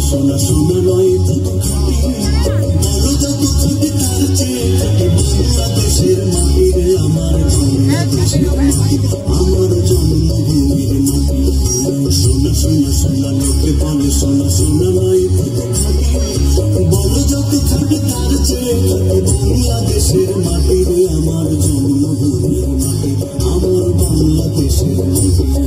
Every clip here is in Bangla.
সোনা সোনা নয় বড় যত খাটি তার চেয়ে খাটি বাংলাদেশের মাটিরে আমার আমার জন্মভূমির মাটি সোনা সোনা সোনা লোকে বলে সোনা সোনা নয় বড় যত খাটি তার চেয়ে খাটি বাংলাদেশের মাটিরে আমার জন্মভূমির মাটি আমার বাংলাদেশের মাটি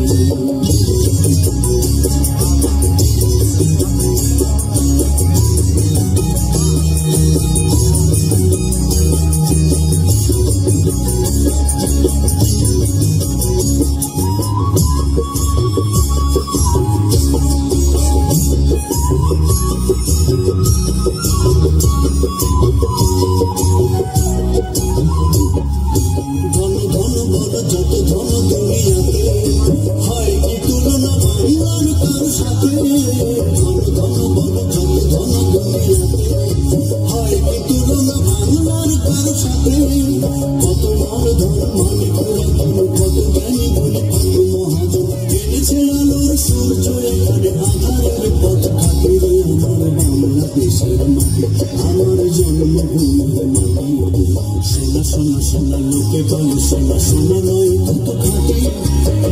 আমার জন্মভূমির মাটি সোনা সোনা সোনা লোকে বলে সোনা সোনা নয় কত খাটি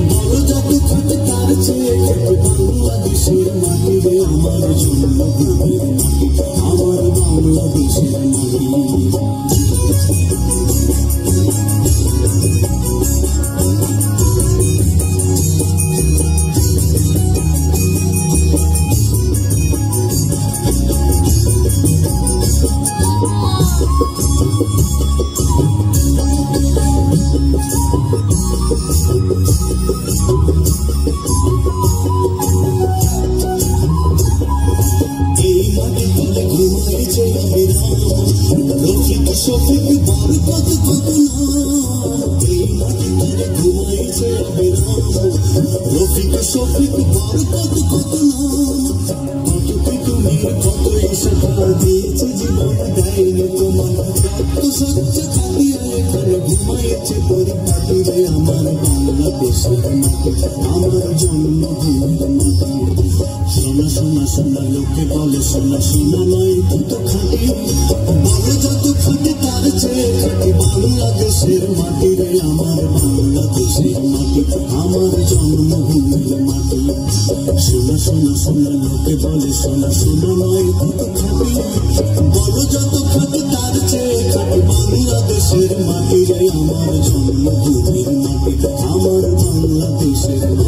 বড় যত খাটি তার চেয়ে খাটি বাংলাদেশের মাটি রে আমার জন্মভূমির মাটি আমার বাংলাদেশের মাটি শফিক বড় কত কত এই মাটি ধরে ঘুমাইছে রফিক শফিক বড় কত কত কত তুমি কত ইশারা দিয়েছে জীবন দেয়নি তোমার রক্ত সহ্য খাটিয়ে এখানে ঘুমাইছে পরিপাটি রে আমার বাংলাদেশের মাটি আমার জন্মভূমির মাটি সোনা সোনা সোনা লোকে বলে সোনা সোনা নয় কত খাটি বড় যত খাটি তার চেয়ে খাটি বাংলাদেশের মাটি রে আমার বাংলাদেশের মাটি আমার জন্মভূমির মাটি সোনা সোনা সোনা লোকে বলে সোনা সোনা নয় কত খাটি বড় যত খাটি তার চেয়ে খাটি বাংলাদেশের মাটি রে আমার জন্মভূমির মাটি আমার বাংলাদেশের